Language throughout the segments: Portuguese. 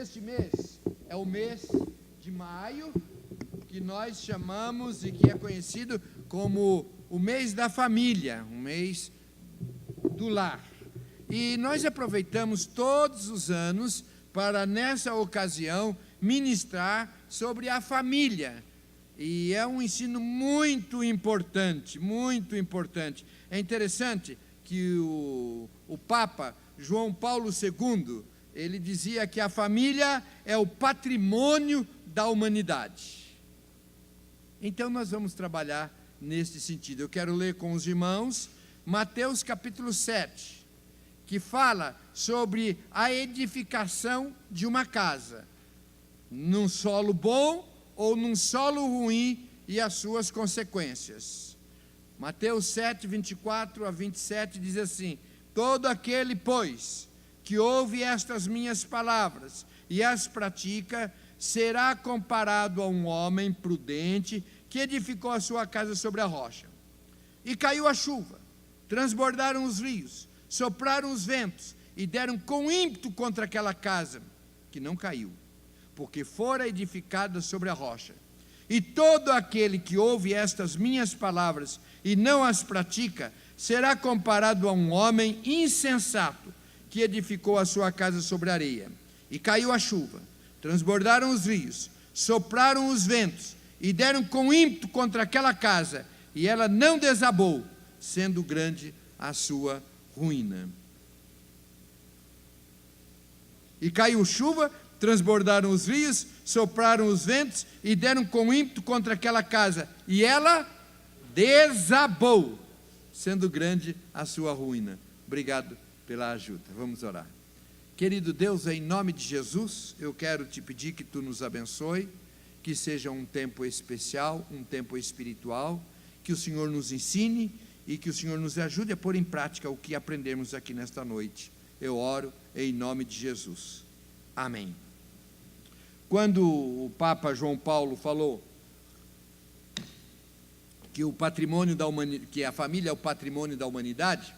Este mês é o mês de maio, que nós chamamos e que é conhecido como o mês da família, o mês do lar. E nós aproveitamos todos os anos para, nessa ocasião, ministrar sobre a família. E é um ensino muito importante, muito importante. É interessante que o Papa João Paulo II, ele dizia que a família é o patrimônio da humanidade. Então nós vamos trabalhar nesse sentido. Eu quero ler com os irmãos Mateus capítulo 7, que fala sobre a edificação de uma casa, num solo bom ou num solo ruim e as suas consequências. Mateus 7, 24 a 27 diz assim: todo aquele, pois, que ouve estas minhas palavras e as pratica, será comparado a um homem prudente que edificou a sua casa sobre a rocha. E caiu a chuva, transbordaram os rios, sopraram os ventos e deram com ímpeto contra aquela casa, que não caiu, porque fora edificada sobre a rocha. E todo aquele que ouve estas minhas palavras e não as pratica, será comparado a um homem insensato, que edificou a sua casa sobre a areia. E caiu a chuva, transbordaram os rios, sopraram os ventos, e deram com ímpeto contra aquela casa, e ela não desabou, sendo grande a sua ruína. E caiu chuva, transbordaram os rios, sopraram os ventos, e deram com ímpeto contra aquela casa, e ela desabou, sendo grande a sua ruína. Obrigado pela ajuda. Vamos orar. Querido Deus, em nome de Jesus, eu quero te pedir que tu nos abençoe, que seja um tempo especial, um tempo espiritual, que o Senhor nos ensine e que o Senhor nos ajude a pôr em prática o que aprendemos aqui nesta noite. Eu oro em nome de Jesus. Amém. Quando o Papa João Paulo falou que o patrimônio da humanidade, que a família é o patrimônio da humanidade,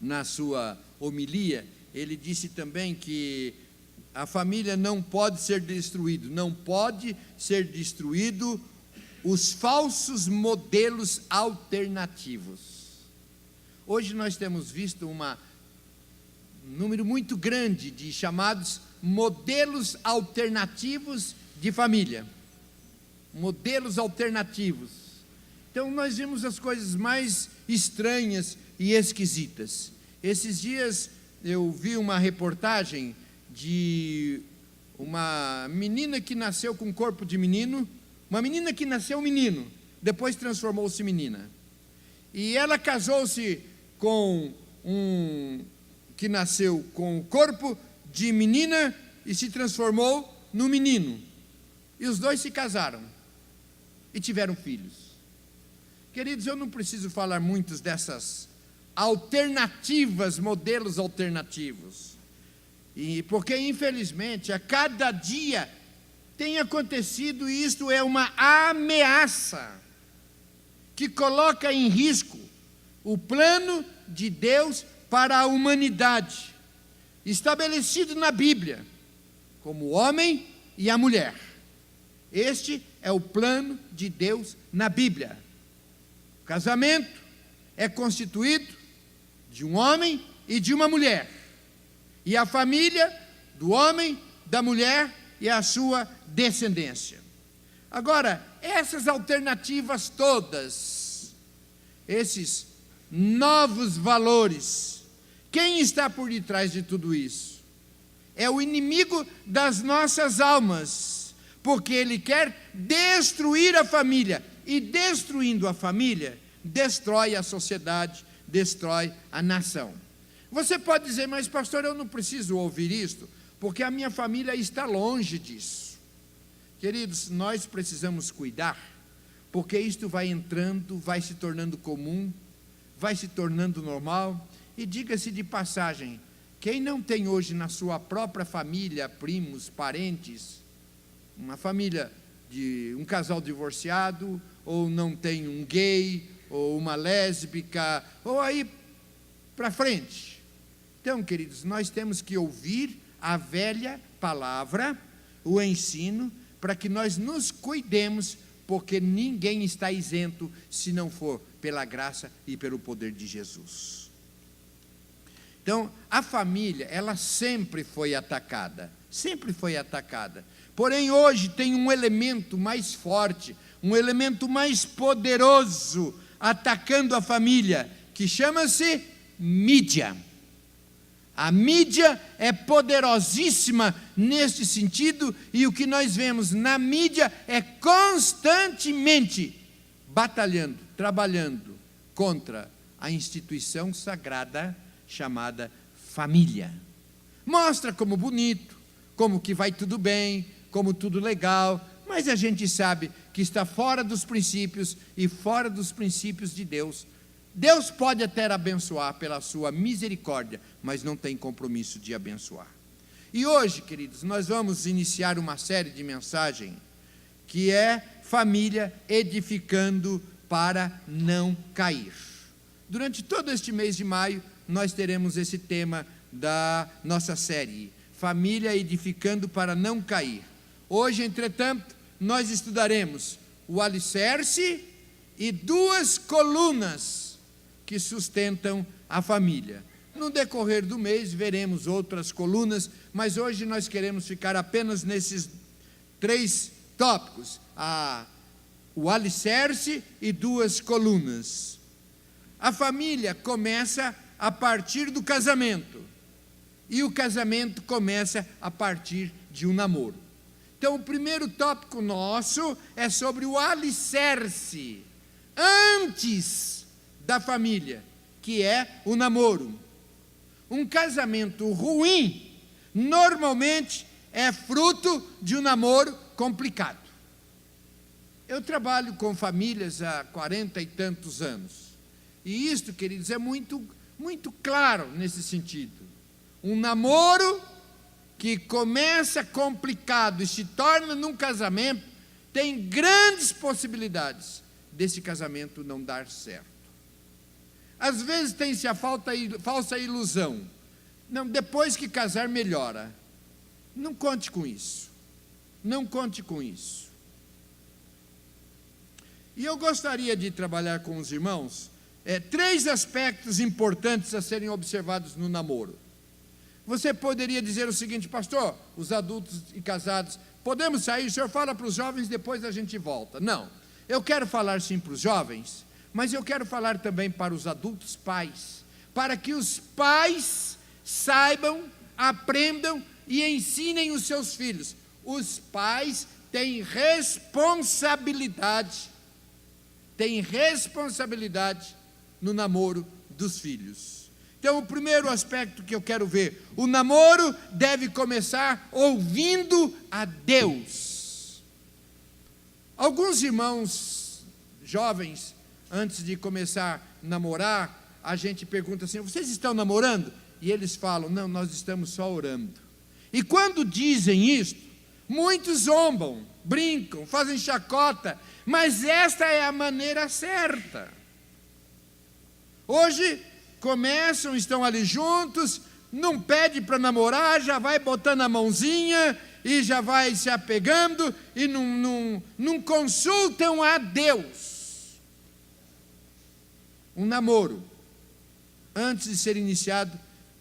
na sua homilia, ele disse também que a família não pode ser destruído, não pode ser destruído os falsos modelos alternativos. Hoje nós temos visto um número muito grande de chamados modelos alternativos de família, modelos alternativos. Então nós vimos as coisas mais estranhas e esquisitas. Esses dias eu vi uma reportagem de uma menina que nasceu com corpo de menino, uma menina que nasceu menino, depois transformou-se menina. E ela casou-se com um que nasceu com o corpo de menina e se transformou no menino. E os dois se casaram e tiveram filhos. Queridos, eu não preciso falar muitas dessas alternativas, modelos alternativos. E porque, infelizmente, a cada dia tem acontecido, e isto é uma ameaça que coloca em risco o plano de Deus para a humanidade, estabelecido na Bíblia, como o homem e a mulher. Este é o plano de Deus na Bíblia. O casamento é constituído de um homem e de uma mulher, e a família do homem, da mulher e a sua descendência. Agora, essas alternativas todas, esses novos valores, quem está por detrás de tudo isso? É o inimigo das nossas almas, porque ele quer destruir a família, e destruindo a família, destrói a sociedade, destrói a nação. Você pode dizer, mas pastor, eu não preciso ouvir isto, porque a minha família está longe disso. Queridos, nós precisamos cuidar, porque isto vai entrando, vai se tornando comum, vai se tornando normal. E diga-se de passagem, quem não tem hoje na sua própria família, primos, parentes, uma família de um casal divorciado, ou não tem um gay, ou uma lésbica, ou aí para frente. Então, queridos, nós temos que ouvir a velha palavra, o ensino, para que nós nos cuidemos, porque ninguém está isento se não for pela graça e pelo poder de Jesus. Então, a família, ela sempre foi atacada, porém hoje tem um elemento mais forte, um elemento mais poderoso atacando a família, que chama-se mídia. A mídia é poderosíssima neste sentido, e o que nós vemos na mídia é constantemente batalhando, trabalhando contra a instituição sagrada chamada família. Mostra como bonito, como que vai tudo bem, como tudo legal, mas a gente sabe que está fora dos princípios e fora dos princípios de Deus. Deus pode até abençoar pela sua misericórdia, mas não tem compromisso de abençoar. E hoje, queridos, nós vamos iniciar uma série de mensagens que é família edificando para não cair. Durante todo este mês de maio, nós teremos esse tema da nossa série, família edificando para não cair. Hoje, entretanto, nós estudaremos o alicerce e 2 colunas que sustentam a família. No decorrer do mês veremos outras colunas, mas hoje nós queremos ficar apenas nesses 3 tópicos, o alicerce e 2 colunas. A família começa a partir do casamento, e o casamento começa a partir de um namoro. Então, o primeiro tópico nosso é sobre o alicerce, antes da família, que é o namoro. Um casamento ruim, normalmente, é fruto de um namoro complicado. Eu trabalho com famílias há 40 e tantos anos, e isto, queridos, é muito claro nesse sentido. Um namoro que começa complicado e se torna num casamento, tem grandes possibilidades desse casamento não dar certo. Às vezes tem-se a falsa ilusão, não, depois que casar melhora. Não conte com isso, não conte com isso. E eu gostaria de trabalhar com os irmãos 3 aspectos importantes a serem observados no namoro. Você poderia dizer o seguinte: pastor, os adultos e casados, podemos sair? O senhor fala para os jovens, depois a gente volta. Não, eu quero falar sim para os jovens, mas eu quero falar também para os adultos pais, para que os pais saibam, aprendam e ensinem os seus filhos. Os pais têm responsabilidade no namoro dos filhos. Então, o primeiro aspecto que eu quero ver, o namoro deve começar ouvindo a Deus. Alguns irmãos jovens, antes de começar a namorar, a gente pergunta assim: vocês estão namorando? E eles falam: não, nós estamos só orando. E quando dizem isso, muitos zombam, brincam, fazem chacota, mas esta é a maneira certa. Hoje começam, estão ali juntos, não pede para namorar, já vai botando a mãozinha e já vai se apegando e não consultam a Deus. Um namoro, antes de ser iniciado,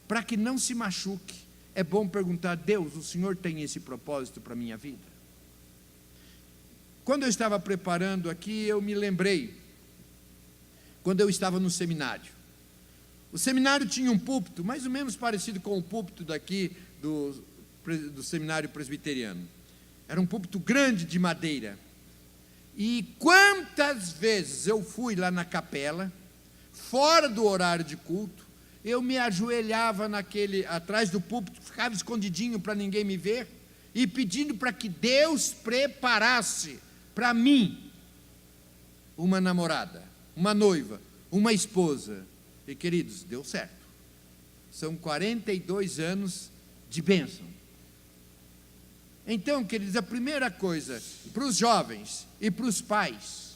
para que não se machuque, é bom perguntar: Deus, o Senhor tem esse propósito para a minha vida? Quando eu estava preparando aqui, eu me lembrei, quando eu estava no seminário. O seminário tinha um púlpito, mais ou menos parecido com o púlpito daqui do seminário presbiteriano. Era um púlpito grande de madeira. E quantas vezes eu fui lá na capela, fora do horário de culto, eu me ajoelhava atrás do púlpito, ficava escondidinho para ninguém me ver, e pedindo para que Deus preparasse para mim uma namorada, uma noiva, uma esposa. E, queridos, deu certo. São 42 anos de bênção. Então, queridos, a primeira coisa, para os jovens e para os pais,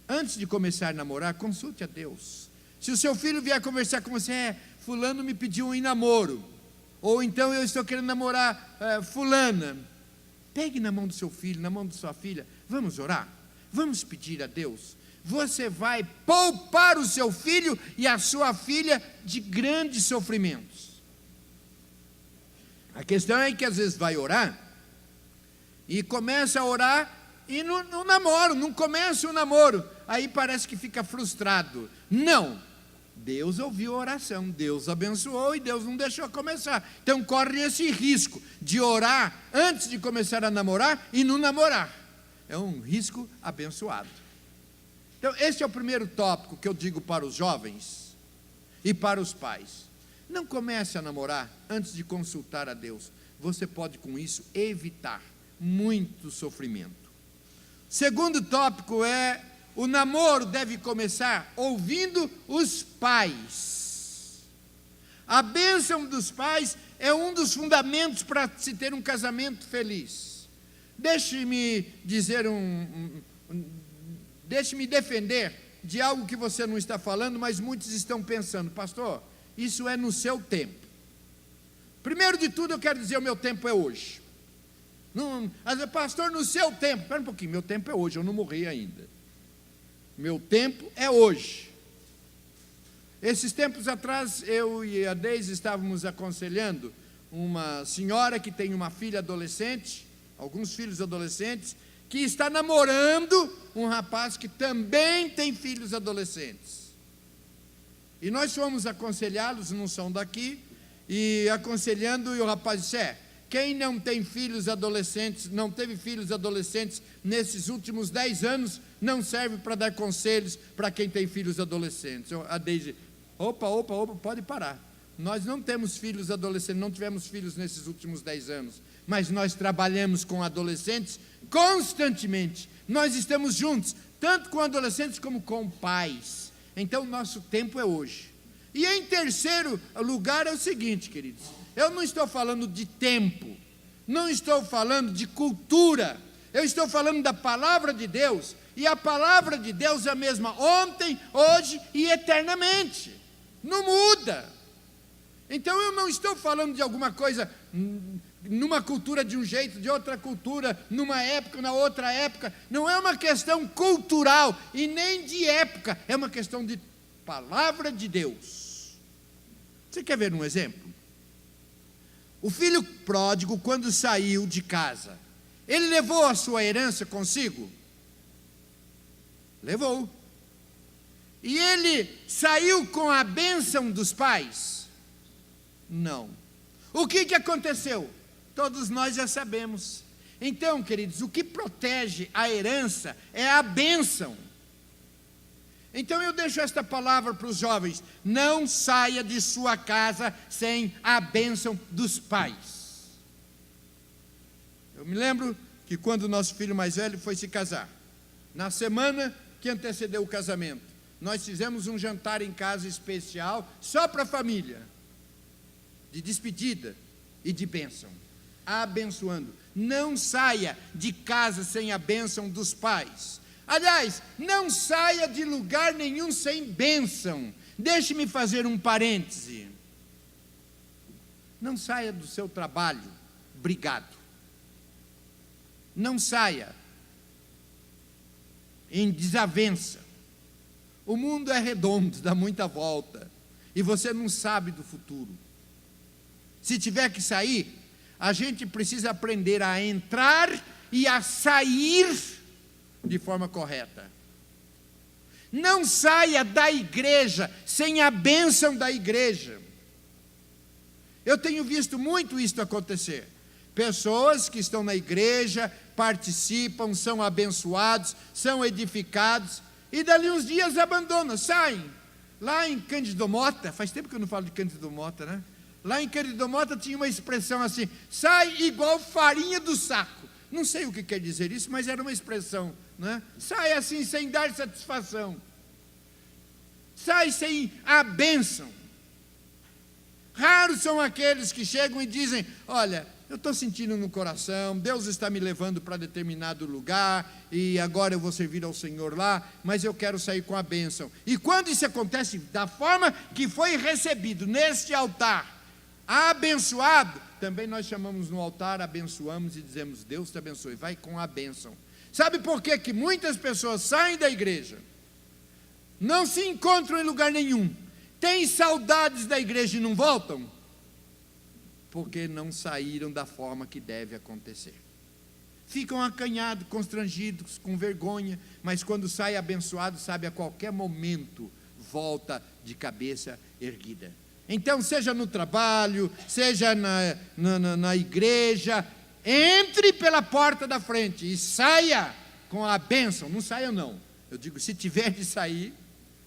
antes de começar a namorar, consulte a Deus. Se o seu filho vier conversar com você: fulano me pediu em namoro, Ou então eu estou querendo namorar fulana. Pegue na mão do seu filho, na mão de sua filha. Vamos orar? Vamos pedir a Deus. Você vai poupar o seu filho e a sua filha de grandes sofrimentos. A questão é que às vezes vai orar e começa a orar e no namoro, não começa o namoro. Aí parece que fica frustrado. Não, Deus ouviu a oração, Deus abençoou e Deus não deixou começar. Então corre esse risco de orar antes de começar a namorar e não namorar. É um risco abençoado. Então esse é o primeiro tópico que eu digo para os jovens e para os pais. Não comece a namorar antes de consultar a Deus. Você pode com isso evitar muito sofrimento. Segundo tópico é: o namoro deve começar ouvindo os pais. A bênção dos pais é um dos fundamentos para se ter um casamento feliz. Deixe-me dizer deixe-me defender de algo que você não está falando, mas muitos estão pensando: pastor, isso é no seu tempo. Primeiro de tudo eu quero dizer, o meu tempo é hoje. Não, pastor, no seu tempo. Espera um pouquinho, meu tempo é hoje, eu não morri ainda. Meu tempo é hoje. Esses tempos atrás, eu e a Deise estávamos aconselhando uma senhora que tem uma filha adolescente, alguns filhos adolescentes, que está namorando um rapaz que também tem filhos adolescentes. E nós fomos aconselhá-los, não são daqui, e aconselhando, e o rapaz disse: quem não tem filhos adolescentes, não teve filhos adolescentes nesses últimos 10 anos, não serve para dar conselhos para quem tem filhos adolescentes. A Deise: opa, pode parar. Nós não temos filhos adolescentes, não tivemos filhos nesses últimos 10 anos, mas nós trabalhamos com adolescentes constantemente. Nós estamos juntos, tanto com adolescentes como com pais. Então, nosso tempo é hoje. E em terceiro lugar é o seguinte, queridos: eu não estou falando de tempo, não estou falando de cultura, eu estou falando da palavra de Deus, e a palavra de Deus é a mesma ontem, hoje e eternamente, não muda. Então eu não estou falando de alguma coisa numa cultura de um jeito, de outra cultura, numa época, na outra época. Não é uma questão cultural e nem de época, é uma questão de palavra de Deus. Você quer ver um exemplo? O filho pródigo, quando saiu de casa, ele levou a sua herança consigo? Levou. E ele saiu com a bênção dos pais? Não. O que aconteceu? Todos nós já sabemos. Então, queridos, o que protege a herança é a bênção. Então eu deixo esta palavra para os jovens: não saia de sua casa sem a bênção dos pais. Eu me lembro que quando o nosso filho mais velho foi se casar, na semana que antecedeu o casamento, nós fizemos um jantar em casa especial, só para a família, de despedida e de bênção, abençoando. Não saia de casa sem a bênção dos pais. Aliás, não saia de lugar nenhum sem bênção. Deixe-me fazer um parêntese. Não saia do seu trabalho brigado. Não saia em desavença. O mundo é redondo, dá muita volta, e você não sabe do futuro. Se tiver que sair, a gente precisa aprender a entrar e a sair de forma correta. Não saia da igreja sem a bênção da igreja. Eu tenho visto muito isso acontecer. Pessoas que estão na igreja, participam, são abençoados, são edificados, e dali uns dias abandonam, saem. Lá em Cândido Mota, faz tempo que eu não falo de Cândido Mota, né? Lá em Cândido Mota tinha uma expressão assim: sai igual farinha do saco. Não sei o que quer dizer isso, mas era uma expressão, né? Sai assim, sem dar satisfação. Sai sem a bênção. Raros são aqueles que chegam e dizem: olha, eu estou sentindo no coração, Deus está me levando para determinado lugar, e agora eu vou servir ao Senhor lá, mas eu quero sair com a bênção. E quando isso acontece da forma que foi recebido neste altar, Abençoado, também nós chamamos no altar, abençoamos e dizemos: Deus te abençoe, vai com a bênção. Sabe por que que muitas pessoas saem da igreja, não se encontram em lugar nenhum, têm saudades da igreja e não voltam? Porque não saíram da forma que deve acontecer. Ficam acanhados, constrangidos, com vergonha, mas quando sai abençoado, sabe, a qualquer momento volta de cabeça erguida. Então, seja no trabalho, seja na igreja, entre pela porta da frente e saia com a bênção. Não saiam não, eu digo, se tiver de sair,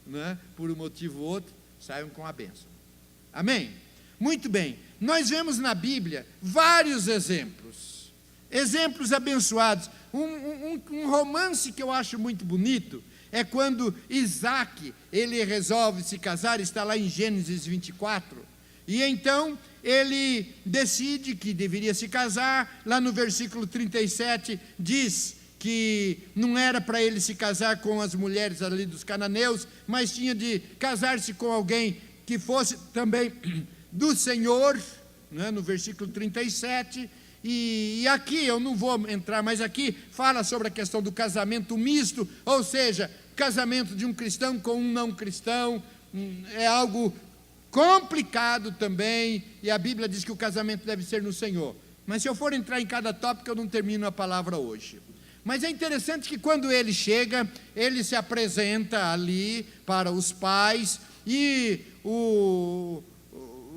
né, por um motivo ou outro, saiam com a bênção. Amém? Muito bem, nós vemos na Bíblia vários exemplos abençoados. Um romance que eu acho muito bonito é quando Isaac, ele resolve se casar, está lá em Gênesis 24, e então ele decide que deveria se casar. Lá no versículo 37 diz que não era para ele se casar com as mulheres ali dos cananeus, mas tinha de casar-se com alguém que fosse também do Senhor, né, no versículo 37, e aqui eu não vou entrar, mas aqui fala sobre a questão do casamento misto, ou seja, casamento de um cristão com um não cristão. É algo complicado também, e a Bíblia diz que o casamento deve ser no Senhor. Mas se eu for entrar em cada tópico, eu não termino a palavra hoje. Mas é interessante que quando ele chega, ele se apresenta ali para os pais, e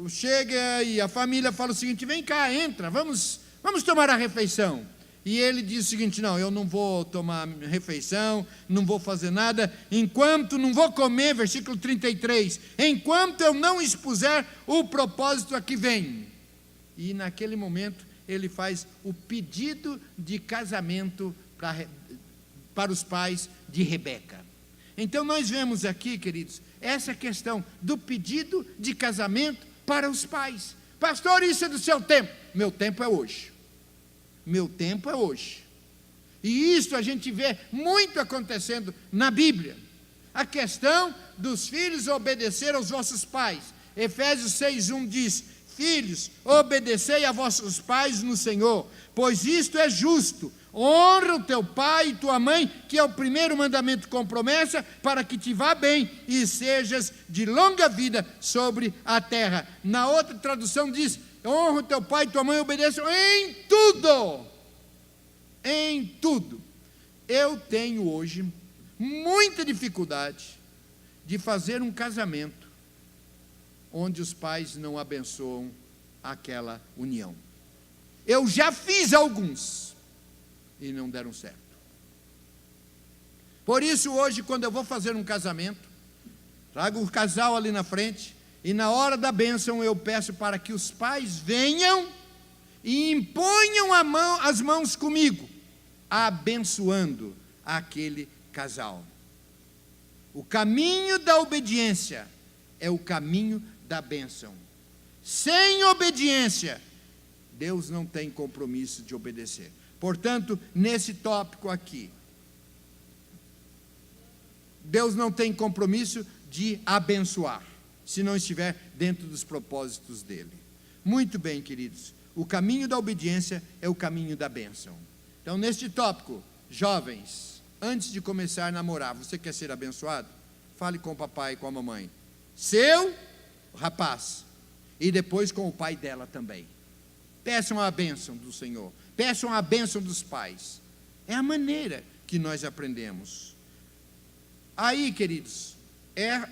chega e a família fala o seguinte: vem cá, entra, vamos tomar a refeição. E ele diz o seguinte: não, eu não vou tomar refeição, não vou fazer nada, não vou comer, versículo 33, enquanto eu não expuser o propósito a que vem. E naquele momento ele faz o pedido de casamento para os pais de Rebeca. Então nós vemos aqui, queridos, essa questão do pedido de casamento para os pais. Pastor, isso é do seu tempo. Meu tempo é hoje. Meu tempo é hoje. E isso a gente vê muito acontecendo na Bíblia. A questão dos filhos obedecer aos vossos pais. Efésios 6:1 diz: filhos, obedecei a vossos pais no Senhor, pois isto é justo. Honra o teu pai e tua mãe, que é o primeiro mandamento com promessa, para que te vá bem e sejas de longa vida sobre a terra. Na outra tradução diz: honra o teu pai e tua mãe, obedeçam em tudo. Em tudo. Eu tenho hoje muita dificuldade de fazer um casamento onde os pais não abençoam aquela união. Eu já fiz alguns e não deram certo. Por isso hoje, quando eu vou fazer um casamento, trago o casal ali na frente, e na hora da bênção eu peço para que os pais venham e imponham as mãos comigo, abençoando aquele casal. O caminho da obediência é o caminho da bênção. Sem obediência, Deus não tem compromisso de obedecer. Portanto, nesse tópico aqui, Deus não tem compromisso de abençoar, se não estiver dentro dos propósitos dele. Muito bem, queridos, o caminho da obediência é o caminho da bênção. Então, neste tópico, jovens, antes de começar a namorar, você quer ser abençoado? Fale com o papai e com a mamãe, seu rapaz, e depois com o pai dela também. Peçam a bênção do Senhor, peçam a bênção dos pais. É a maneira que nós aprendemos. Aí, queridos,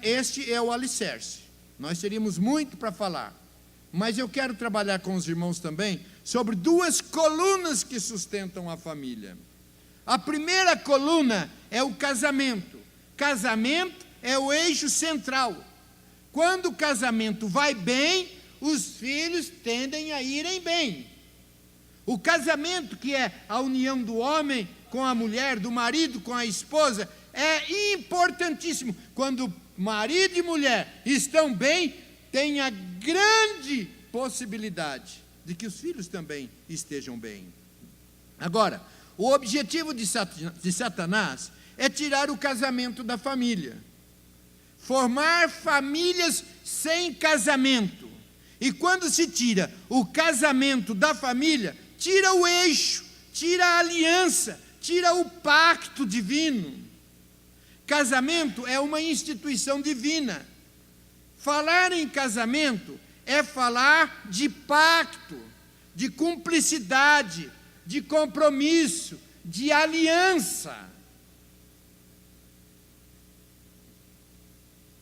este é o alicerce. Nós teríamos muito para falar, mas eu quero trabalhar com os irmãos também sobre duas colunas que sustentam a família. A primeira coluna é o casamento. Casamento é o eixo central. Quando o casamento vai bem, os filhos tendem a irem bem. O casamento, que é a união do homem com a mulher, do marido com a esposa, é importantíssimo. Quando marido e mulher estão bem, tem a grande possibilidade de que os filhos também estejam bem. Agora, o objetivo de Satanás é tirar o casamento da família, formar famílias sem casamento. E quando se tira o casamento da família, tira o eixo, tira a aliança, tira o pacto divino. Casamento é uma instituição divina. Falar em casamento é falar de pacto, de cumplicidade, de compromisso, de aliança.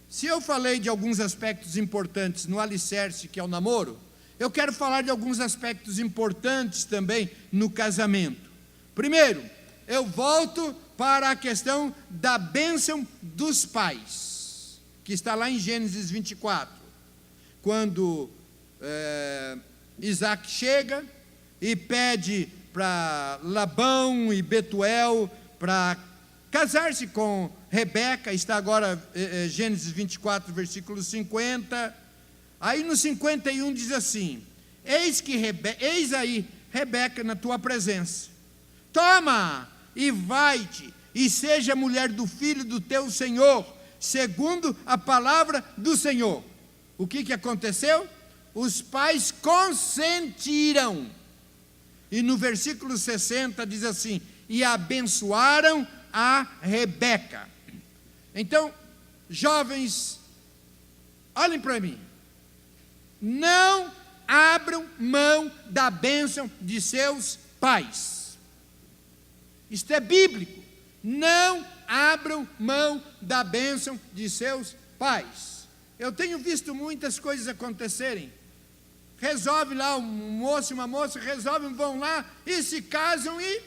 Se eu falei de alguns aspectos importantes no alicerce, que é o namoro, eu quero falar de alguns aspectos importantes também no casamento. Primeiro, eu volto para a questão da bênção dos pais, que está lá em Gênesis 24, quando Isaac chega e pede para Labão e Betuel para casar-se com Rebeca. Está agora Gênesis 24, versículo 50. Aí no 51 diz assim: eis aí Rebeca na tua presença, toma e vai-te, e seja mulher do filho do teu Senhor, segundo a palavra do Senhor. O que aconteceu? Os pais consentiram. E no versículo 60 diz assim: e abençoaram a Rebeca. Então, jovens, olhem para mim, não abram mão da bênção de seus pais. Isto é bíblico. Não abram mão da bênção de seus pais. Eu tenho visto muitas coisas acontecerem. Resolve lá, um moço e uma moça resolvem, vão lá e se casam e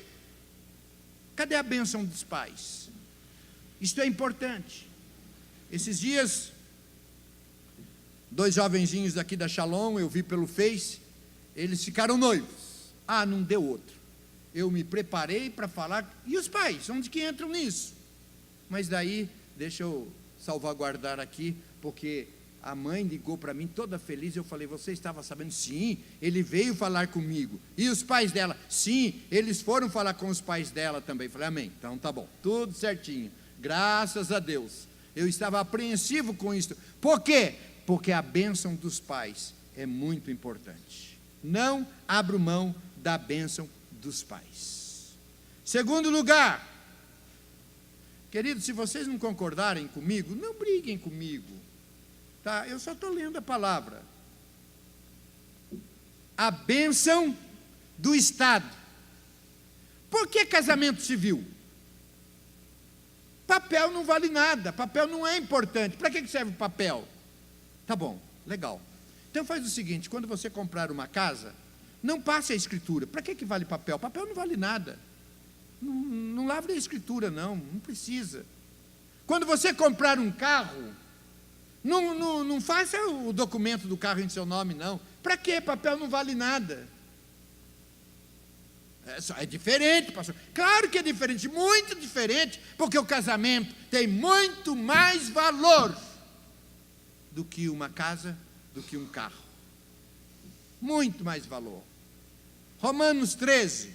cadê a bênção dos pais? Isto é importante. Esses dias, 2 jovenzinhos daqui da Shalom, eu vi pelo Face, eles ficaram noivos. Ah, não deu outro. Eu me preparei para falar, e os pais, onde que entram nisso? Mas daí, deixa eu salvaguardar aqui, porque a mãe ligou para mim toda feliz. Eu falei: você estava sabendo? Sim, ele veio falar comigo. E os pais dela? Sim, eles foram falar com os pais dela também. Falei: amém, então tá bom, tudo certinho, graças a Deus. Eu estava apreensivo com isso. Por quê? Porque a bênção dos pais é muito importante. Não abro mão da bênção dos pais. Segundo lugar, queridos, se vocês não concordarem comigo, não briguem comigo, tá? Eu só estou lendo a palavra. A bênção do Estado. Por que casamento civil? Papel não vale nada, papel não é importante. Para que serve o papel? Tá bom, legal. Então faz o seguinte: quando você comprar uma casa, não passe a escritura. Para que vale papel? Papel não vale nada. Não lavre a escritura, não precisa. Quando você comprar um carro, não faça o documento do carro em seu nome, não. Para que? Papel não vale nada. É diferente, pastor. Claro que é diferente, muito diferente, porque o casamento tem muito mais valor do que uma casa, do que um carro. Muito mais valor. Romanos 13,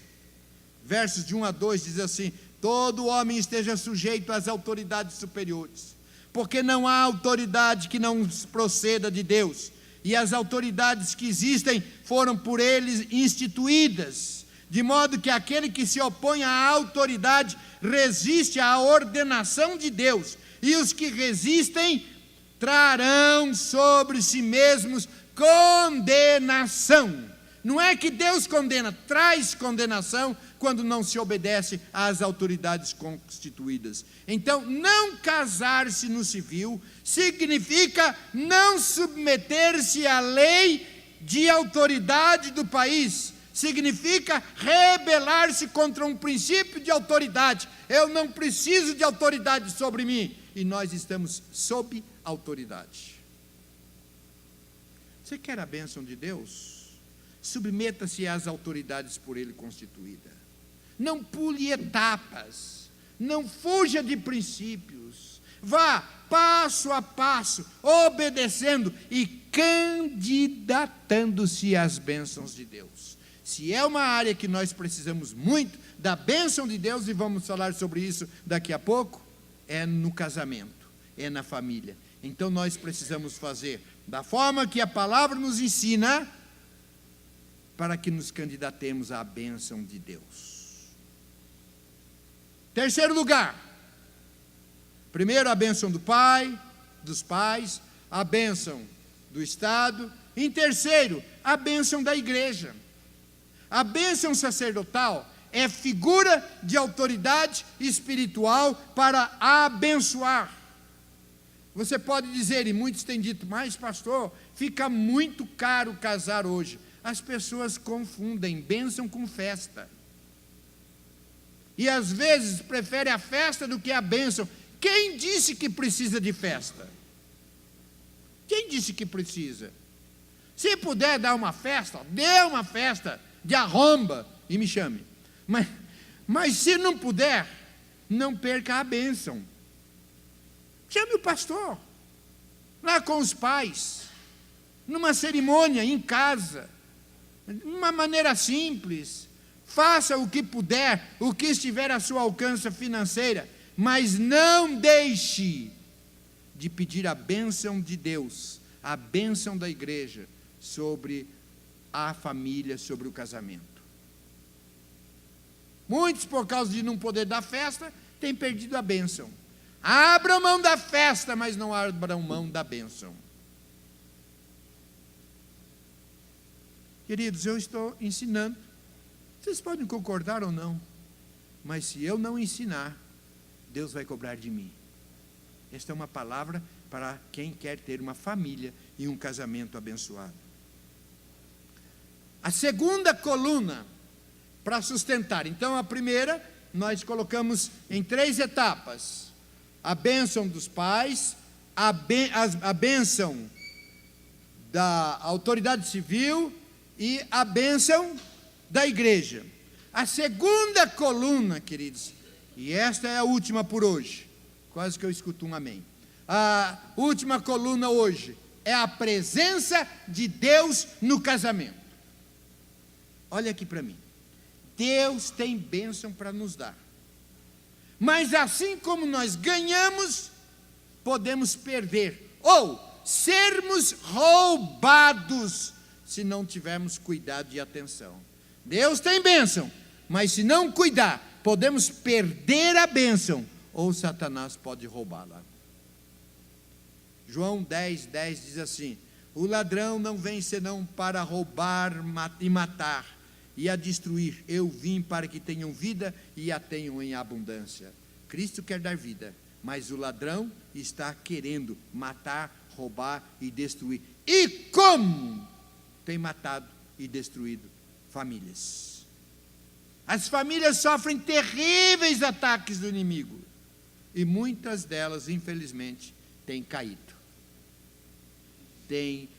versos de 1 a 2 diz assim: todo homem esteja sujeito às autoridades superiores, porque não há autoridade que não proceda de Deus, e as autoridades que existem foram por eles instituídas, de modo que aquele que se opõe à autoridade resiste à ordenação de Deus, e os que resistem trarão sobre si mesmos condenação. Não é que Deus condena, traz condenação quando não se obedece às autoridades constituídas. Então, não casar-se no civil significa não submeter-se à lei de autoridade do país, significa rebelar-se contra um princípio de autoridade. Eu não preciso de autoridade sobre mim, e nós estamos sob autoridade. Você quer a bênção de Deus? Submeta-se às autoridades por Ele constituídas. Não pule etapas, não fuja de princípios, vá passo a passo, obedecendo e candidatando-se às bênçãos de Deus. Se é uma área que nós precisamos muito da bênção de Deus, e vamos falar sobre isso daqui a pouco, é no casamento, é na família. Então nós precisamos fazer da forma que a palavra nos ensina, para que nos candidatemos à bênção de Deus. Terceiro lugar, primeiro a bênção do Pai, dos pais, a bênção do Estado. Em terceiro, a bênção da igreja. A bênção sacerdotal é figura de autoridade espiritual para abençoar. Você pode dizer, e muitos têm dito, mas pastor, fica muito caro casar hoje. As pessoas confundem bênção com festa. E às vezes preferem a festa do que a bênção. Quem disse que precisa de festa? Quem disse que precisa? Se puder dar uma festa, dê uma festa de arromba e me chame. Mas se não puder, não perca a bênção. Chame o pastor, lá com os pais, numa cerimônia em casa, de uma maneira simples. Faça o que puder, o que estiver à sua alcance financeira, mas não deixe de pedir a bênção de Deus, a bênção da igreja sobre a família, sobre o casamento. Muitos, por causa de não poder dar festa, têm perdido a bênção. Abram mão da festa, mas não abram mão da bênção. Queridos, eu estou ensinando. Vocês podem concordar ou não, mas se eu não ensinar, Deus vai cobrar de mim. Esta é uma palavra para quem quer ter uma família e um casamento abençoado. A segunda coluna para sustentar. Então, a primeira, nós colocamos em 3 etapas. A bênção dos pais, a bênção da autoridade civil e a bênção da igreja. A segunda coluna, queridos, e esta é a última por hoje, quase que eu escuto um amém. A última coluna hoje é a presença de Deus no casamento. Olha aqui para mim. Deus tem bênção para nos dar. Mas assim como nós ganhamos, podemos perder ou sermos roubados se não tivermos cuidado e atenção. Deus tem bênção, mas se não cuidar, podemos perder a bênção ou Satanás pode roubá-la. João 10:10 diz assim: o ladrão não vem senão para roubar e matar e a destruir. Eu vim para que tenham vida e a tenham em abundância. Cristo quer dar vida, mas o ladrão está querendo matar, roubar e destruir. E como tem matado e destruído famílias? As famílias sofrem terríveis ataques do inimigo e muitas delas, infelizmente, têm caído.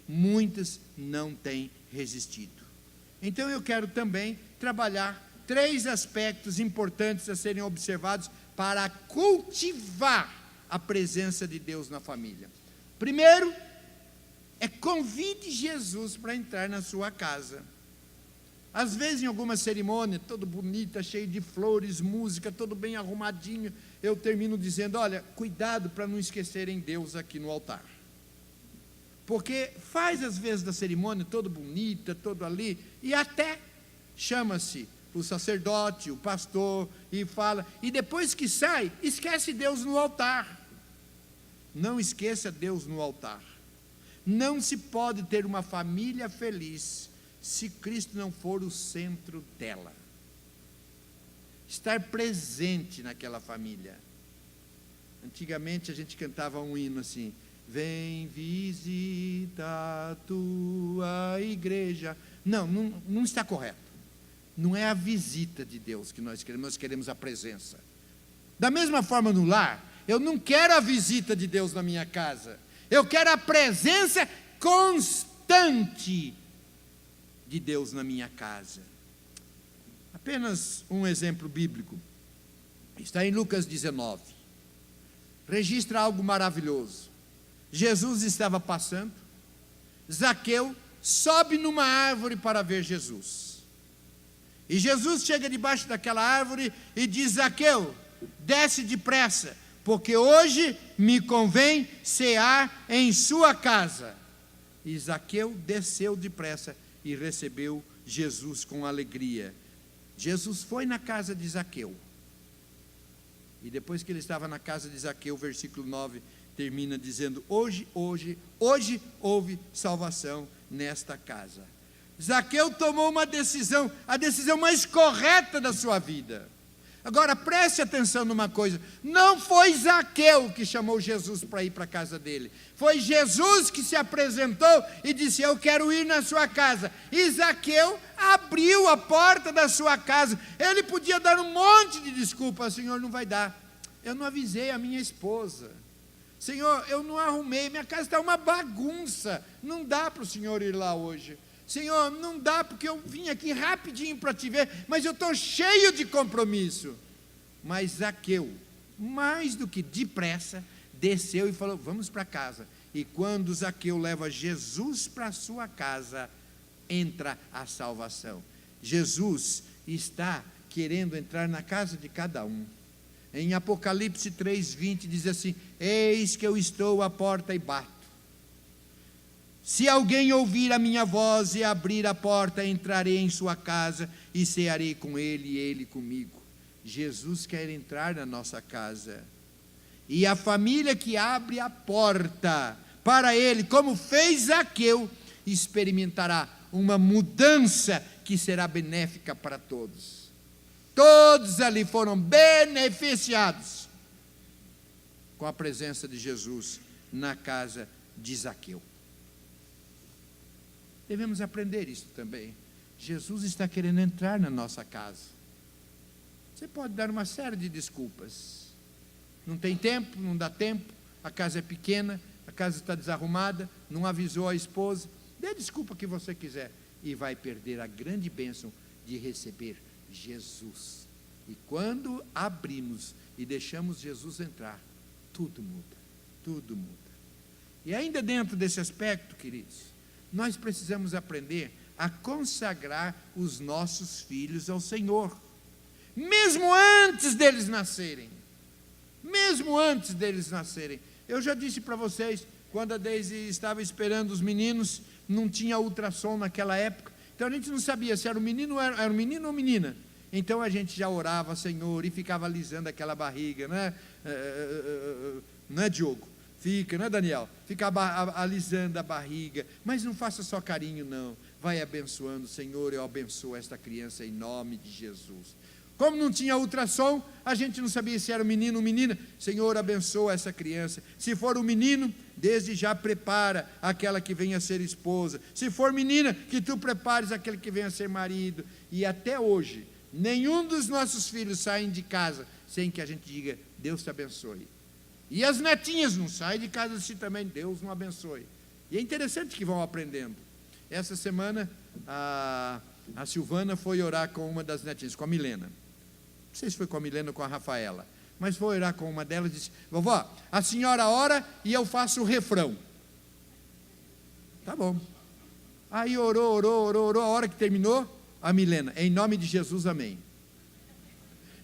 Muitas não têm resistido. Então eu quero também trabalhar 3 aspectos importantes a serem observados para cultivar a presença de Deus na família. Primeiro, convide Jesus para entrar na sua casa. Às vezes em alguma cerimônia, todo bonita, cheio de flores, música, todo bem arrumadinho, eu termino dizendo, olha, cuidado para não esquecerem Deus aqui no altar. Porque faz às vezes da cerimônia todo bonita, todo ali, e até chama-se o sacerdote, o pastor, e fala, e depois que sai, esquece Deus no altar. Não esqueça Deus no altar. Não se pode ter uma família feliz se Cristo não for o centro dela. Estar presente naquela família. Antigamente a gente cantava um hino assim: vem visita a tua igreja. Não está correto. Não é a visita de Deus que nós queremos a presença. Da mesma forma no lar, eu não quero a visita de Deus na minha casa. Eu quero a presença constante de Deus na minha casa. Apenas um exemplo bíblico. Está em Lucas 19. Registra algo maravilhoso. Jesus estava passando. Zaqueu sobe numa árvore para ver Jesus. E Jesus chega debaixo daquela árvore e diz: Zaqueu, desce depressa, porque hoje me convém cear em sua casa. E Zaqueu desceu depressa e recebeu Jesus com alegria. Jesus foi na casa de Zaqueu. E depois que ele estava na casa de Zaqueu, o versículo 9 termina dizendo: hoje houve salvação nesta casa. Zaqueu tomou uma decisão, a decisão mais correta da sua vida. Agora preste atenção numa coisa: não foi Zaqueu que chamou Jesus para ir para a casa dele, foi Jesus que se apresentou e disse: eu quero ir na sua casa. E Zaqueu abriu a porta da sua casa. Ele podia dar um monte de desculpas: Senhor, não vai dar, eu não avisei a minha esposa, Senhor, eu não arrumei, minha casa está uma bagunça, não dá para o Senhor ir lá hoje. Senhor, não dá porque eu vim aqui rapidinho para te ver, mas eu estou cheio de compromisso. Mas Zaqueu, mais do que depressa, desceu e falou: vamos para casa. E quando Zaqueu leva Jesus para a sua casa, entra a salvação. Jesus está querendo entrar na casa de cada um. Em Apocalipse 3:20 diz assim: eis que eu estou à porta e bato. Se alguém ouvir a minha voz e abrir a porta, entrarei em sua casa e cearei com ele e ele comigo. Jesus quer entrar na nossa casa. E a família que abre a porta para ele, como fez Zaqueu, experimentará uma mudança que será benéfica para todos. Todos ali foram beneficiados com a presença de Jesus na casa de Zaqueu. Devemos aprender isso também. Jesus está querendo entrar na nossa casa. Você pode dar uma série de desculpas. Não tem tempo, não dá tempo, a casa é pequena, a casa está desarrumada, não avisou a esposa. Dê a desculpa que você quiser e vai perder a grande bênção de receber Jesus. E quando abrimos e deixamos Jesus entrar, tudo muda, tudo muda. E ainda dentro desse aspecto, queridos, nós precisamos aprender a consagrar os nossos filhos ao Senhor, mesmo antes deles nascerem. Mesmo antes deles nascerem. Eu já disse para vocês, quando a Deise estava esperando os meninos, não tinha ultrassom naquela época, então a gente não sabia se era um menino ou menina. Então a gente já orava, Senhor, e ficava alisando aquela barriga, né? Não é, Diogo? Fica, né, Daniel? Fica alisando a barriga, mas não faça só carinho, não. Vai abençoando, Senhor, eu abençoo esta criança em nome de Jesus. Como não tinha ultrassom, a gente não sabia se era um menino ou menina. Senhor, abençoa essa criança. Se for um menino, desde já prepara aquela que venha a ser esposa. Se for menina, que tu prepares aquele que venha a ser marido. E até hoje, nenhum dos nossos filhos saem de casa sem que a gente diga: Deus te abençoe. E as netinhas não saem de casa assim também: Deus não abençoe. E é interessante que vão aprendendo. Essa semana a Silvana foi orar com uma das netinhas, com a Milena. Não sei se foi com a Milena ou com a Rafaela, mas foi orar com uma delas e disse: vovó, a senhora ora e eu faço o refrão. Tá bom. Aí orou, a hora que terminou, a Milena: em nome de Jesus, amém.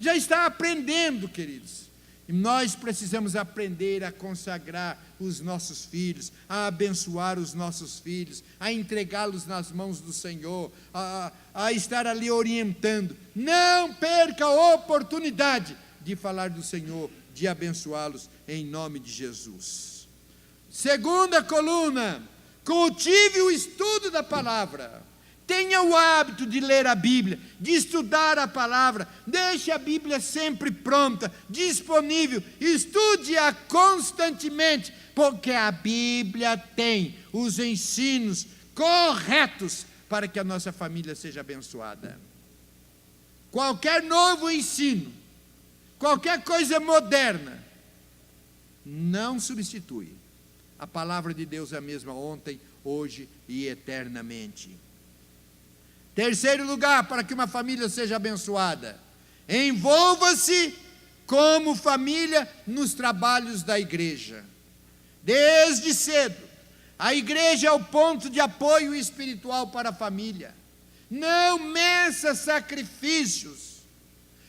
Já está aprendendo, queridos. E nós precisamos aprender a consagrar os nossos filhos, a abençoar os nossos filhos, a entregá-los nas mãos do Senhor, a estar ali orientando. Não perca a oportunidade de falar do Senhor, de abençoá-los em nome de Jesus. Segunda coluna: cultive o estudo da palavra. Tenha o hábito de ler a Bíblia, de estudar a palavra. Deixe a Bíblia sempre pronta, disponível. Estude-a constantemente, porque a Bíblia tem os ensinos corretos para que a nossa família seja abençoada. Qualquer novo ensino, qualquer coisa moderna, não substitui. A palavra de Deus é a mesma ontem, hoje e eternamente. Terceiro lugar, para que uma família seja abençoada: envolva-se como família nos trabalhos da igreja. Desde cedo, a igreja é o ponto de apoio espiritual para a família. Não meça sacrifícios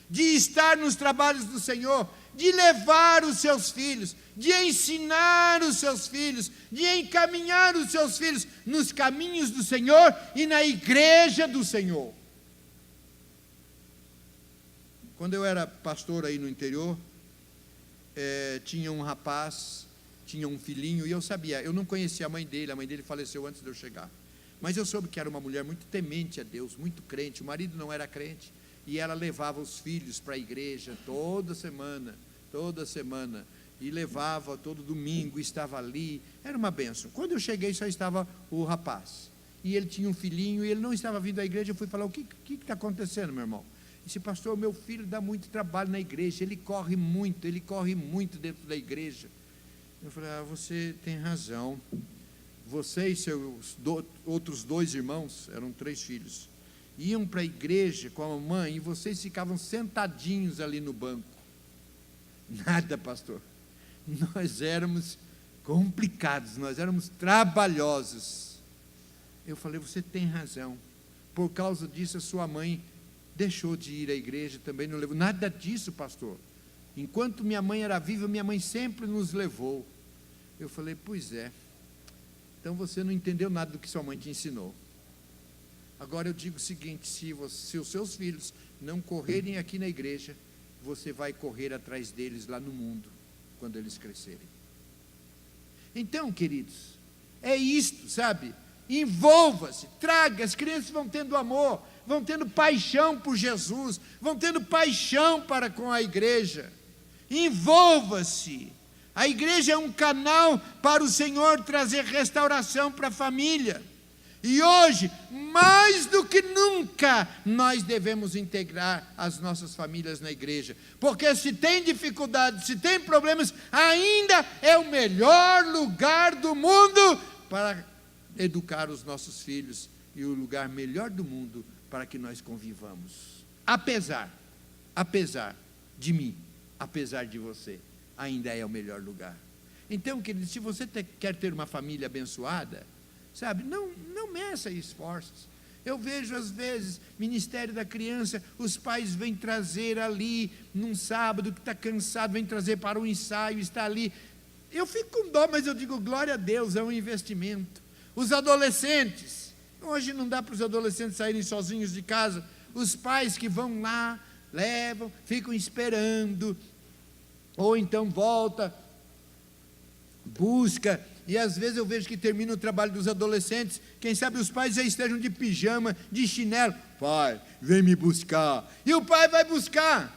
de estar nos trabalhos do Senhor. de levar os seus filhos, de ensinar os seus filhos, de encaminhar os seus filhos nos caminhos do Senhor e na igreja do Senhor. Quando eu era pastor aí no interior, tinha um rapaz, tinha um filhinho, e eu sabia, eu não conhecia a mãe dele faleceu antes de eu chegar, mas eu soube que era uma mulher muito temente a Deus, muito crente, o marido não era crente, e ela levava os filhos para a igreja toda semana, e levava todo domingo, estava ali, era uma bênção. Quando eu cheguei só estava o rapaz, e ele tinha um filhinho, e ele não estava vindo à igreja. Eu fui falar: o que está acontecendo, meu irmão? Disse: pastor, meu filho dá muito trabalho na igreja, ele corre muito dentro da igreja. Eu falei: você tem razão, você e seus outros 2 irmãos, eram 3 filhos, iam para a igreja com a mamãe, e vocês ficavam sentadinhos ali no banco. Nada, pastor, nós éramos complicados, nós éramos trabalhosos. Eu falei: você tem razão, por causa disso a sua mãe deixou de ir à igreja, também não levou. Nada disso, pastor, enquanto minha mãe era viva, minha mãe sempre nos levou. Eu falei: pois é, então você não entendeu nada do que sua mãe te ensinou. Agora eu digo o seguinte: se os seus filhos não correrem aqui na igreja, você vai correr atrás deles lá no mundo, quando eles crescerem. Então, queridos, é isto, sabe? Envolva-se, traga, as crianças vão tendo amor, vão tendo paixão por Jesus, vão tendo paixão para com a igreja. Envolva-se. A igreja é um canal para o Senhor trazer restauração para a família. E hoje, mais do que nunca, nós devemos integrar as nossas famílias na igreja, porque se tem dificuldades, se tem problemas, ainda é o melhor lugar do mundo para educar os nossos filhos, e o lugar melhor do mundo para que nós convivamos. Apesar de mim, apesar de você, ainda é o melhor lugar. Então, querido, se você quer ter uma família abençoada, sabe, não meça esforços. Eu vejo às vezes, Ministério da Criança, os pais vêm trazer ali, num sábado que está cansado, vêm trazer para o ensaio, está ali. Eu fico com dó, mas eu digo: glória a Deus, é um investimento. Os adolescentes, hoje não dá para os adolescentes saírem sozinhos de casa, os pais que vão lá, levam, ficam esperando, ou então volta, busca. E às vezes eu vejo que termina o trabalho dos adolescentes, quem sabe os pais já estejam de pijama, de chinelo: pai, vem me buscar, e o pai vai buscar.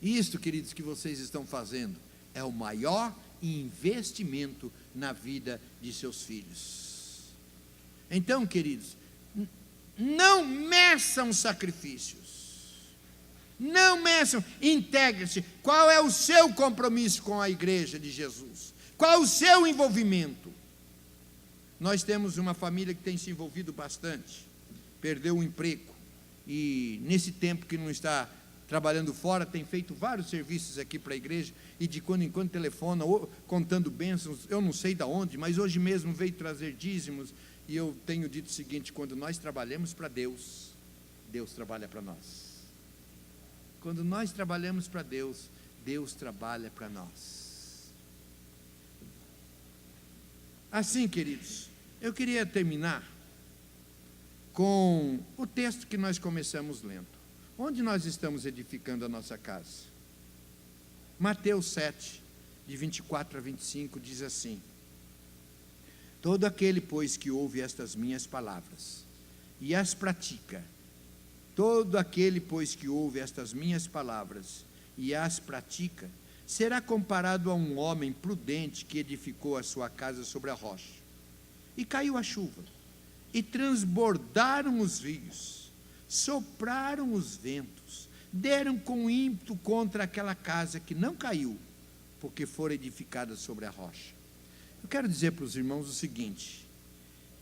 Isto, queridos, que vocês estão fazendo é o maior investimento na vida de seus filhos. Então, queridos, não meçam sacrifícios, não meçam, integre-se. Qual é o seu compromisso com a igreja de Jesus? Qual o seu envolvimento? Nós temos uma família que tem se envolvido bastante, perdeu o emprego, e nesse tempo que não está trabalhando fora, tem feito vários serviços aqui para a igreja, e de quando em quando telefona, ou contando bênçãos, eu não sei de onde, mas hoje mesmo veio trazer dízimos, e eu tenho dito o seguinte: quando nós trabalhamos para Deus, Deus trabalha para nós. Quando nós trabalhamos para Deus, Deus trabalha para nós. Assim, queridos, eu queria terminar com o texto que nós começamos lendo. Onde nós estamos edificando a nossa casa? Mateus 7, de 24 a 25, diz assim: todo aquele, pois, que ouve estas minhas palavras e as pratica, todo aquele, pois, que ouve estas minhas palavras e as pratica, será comparado a um homem prudente que edificou a sua casa sobre a rocha. E caiu a chuva, e transbordaram os rios, sopraram os ventos, deram com ímpeto contra aquela casa, que não caiu, porque fora edificada sobre a rocha. Eu quero dizer para os irmãos o seguinte: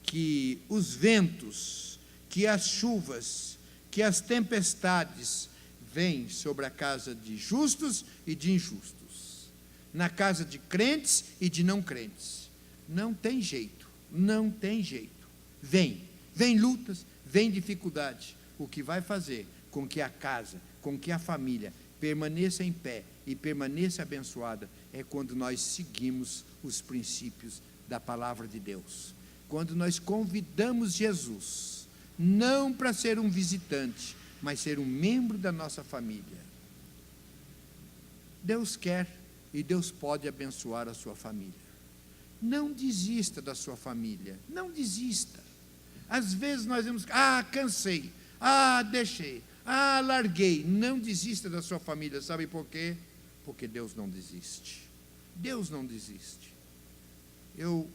que os ventos, que as chuvas, que as tempestades vêm sobre a casa de justos e de injustos, na casa de crentes e de não crentes. Não tem jeito, não tem jeito. Vem lutas, vem dificuldade, o que vai fazer com que a casa, com que a família permaneça em pé e permaneça abençoada é quando nós seguimos os princípios da palavra de Deus. Quando nós convidamos Jesus, não para ser um visitante, mas ser um membro da nossa família. Deus quer e Deus pode abençoar a sua família. Não desista da sua família, não desista. Às vezes nós vemos, cansei, deixei, larguei. Não desista da sua família, sabe por quê? Porque Deus não desiste. Deus não desiste. Eu,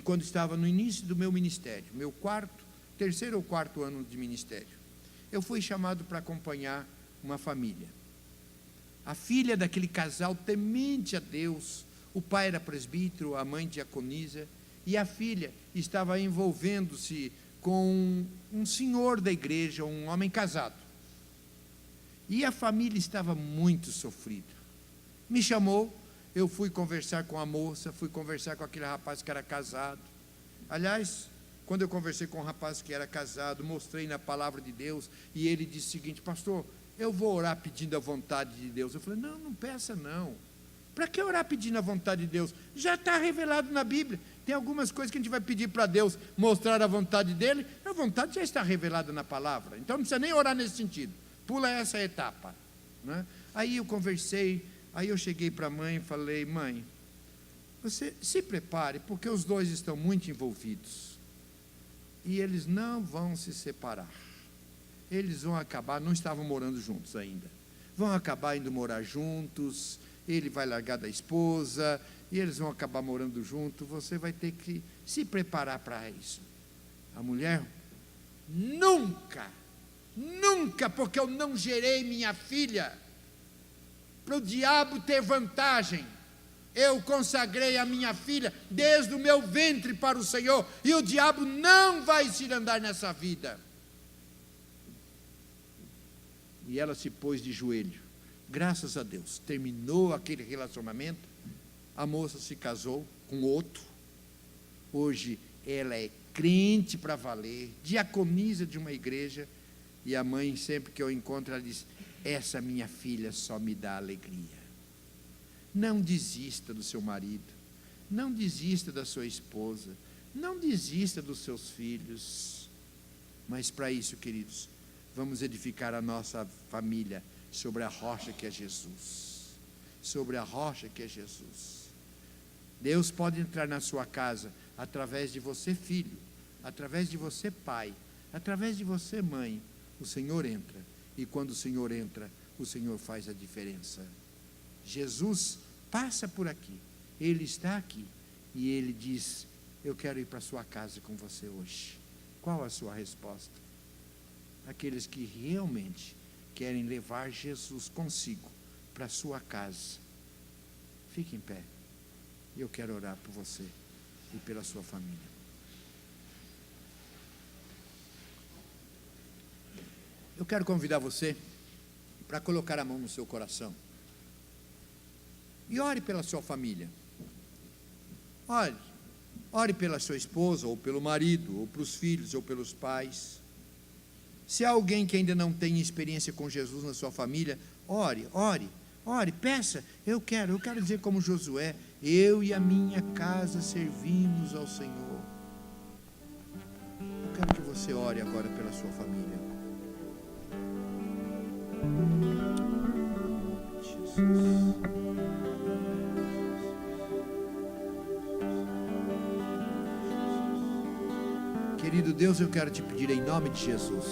quando estava no início do meu ministério, meu terceiro ou quarto ano de ministério, eu fui chamado para acompanhar uma família. A filha daquele casal temente a Deus, o pai era presbítero, a mãe diaconisa, e a filha estava envolvendo-se com um senhor da igreja, um homem casado. E a família estava muito sofrida. Me chamou, eu fui conversar com a moça, fui conversar com aquele rapaz que era casado. Aliás, quando eu conversei com o rapaz que era casado, mostrei na palavra de Deus, e ele disse o seguinte: pastor, eu vou orar pedindo a vontade de Deus. Eu falei, não peça não. Para que orar pedindo a vontade de Deus? Já está revelado na Bíblia. Tem algumas coisas que a gente vai pedir para Deus mostrar a vontade dele, a vontade já está revelada na palavra. Então não precisa nem orar nesse sentido. Pula essa etapa, né? Aí eu conversei, aí eu cheguei para a mãe e falei: mãe, você se prepare, porque os dois estão muito envolvidos. E eles não vão se separar. Eles vão acabar, não estavam morando juntos ainda, vão acabar indo morar juntos. Ele vai largar da esposa, e eles vão acabar morando juntos. Você vai ter que se preparar para isso. A mulher: nunca, porque eu não gerei minha filha para o diabo ter vantagem. Eu consagrei a minha filha desde o meu ventre para o Senhor, e o diabo não vai se andar nessa vida. E ela se pôs de joelho. Graças a Deus, terminou aquele relacionamento, a moça se casou com outro, hoje ela é crente para valer, diaconisa de uma igreja, e a mãe, sempre que eu encontro, ela diz: essa minha filha só me dá alegria. Não desista do seu marido, não desista da sua esposa, não desista dos seus filhos, mas para isso, queridos, vamos edificar a nossa família sobre a rocha que é Jesus, sobre a rocha que é Jesus. Deus pode entrar na sua casa através de você, filho, através de você, pai, através de você, mãe. O Senhor entra, e quando o Senhor entra, o Senhor faz a diferença. Jesus passa por aqui, Ele está aqui, e Ele diz: eu quero ir para a sua casa com você hoje. Qual a sua resposta? Aqueles que realmente querem levar Jesus consigo para a sua casa, fique em pé. Eu quero orar por você e pela sua família. Eu quero convidar você para colocar a mão no seu coração e ore pela sua família. Ore pela sua esposa, ou pelo marido, ou pelos filhos, ou pelos pais. Se há alguém que ainda não tem experiência com Jesus na sua família, ore, peça. Eu quero dizer como Josué: eu e a minha casa servimos ao Senhor. Eu quero que você ore agora pela sua família. Jesus. Querido Deus, eu quero te pedir em nome de Jesus,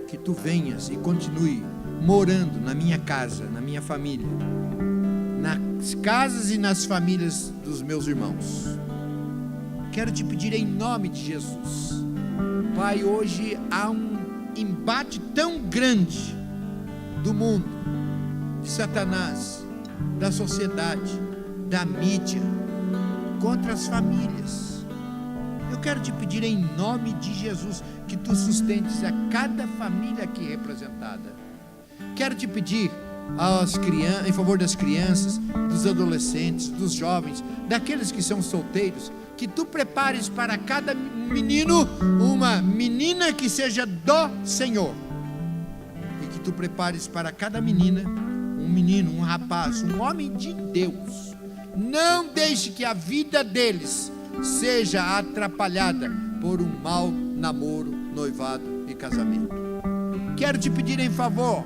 que tu venhas e continue morando na minha casa, na minha família, nas casas e nas famílias dos meus irmãos. Quero te pedir em nome de Jesus, Pai, hoje há um embate tão grande do mundo, de Satanás, da sociedade, da mídia, contra as famílias. Eu quero te pedir em nome de Jesus que tu sustentes a cada família aqui representada. Quero te pedir em favor das crianças, dos adolescentes, dos jovens, daqueles que são solteiros, que tu prepares para cada menino uma menina que seja do Senhor, e que Tu prepares para cada menina, um menino, um rapaz, um homem de Deus. Não deixe que a vida deles seja atrapalhada por um mau namoro, noivado e casamento. Quero te pedir em favor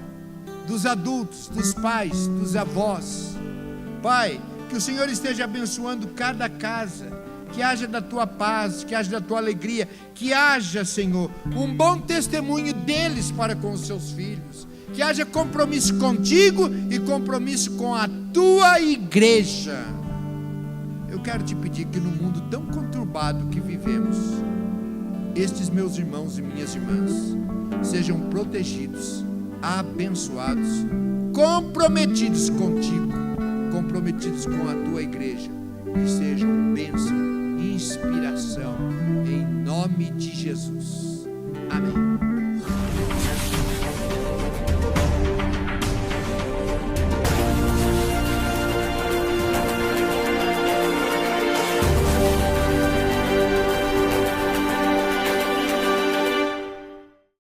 dos adultos, dos pais, dos avós. Pai, que o Senhor esteja abençoando cada casa, que haja da tua paz, que haja da tua alegria, que haja, Senhor, um bom testemunho deles para com os seus filhos, que haja compromisso contigo e compromisso com a tua igreja. Eu quero te pedir que no mundo tão conturbado que vivemos, estes meus irmãos e minhas irmãs sejam protegidos, abençoados, comprometidos contigo, comprometidos com a tua igreja, e sejam bênção, inspiração, em nome de Jesus.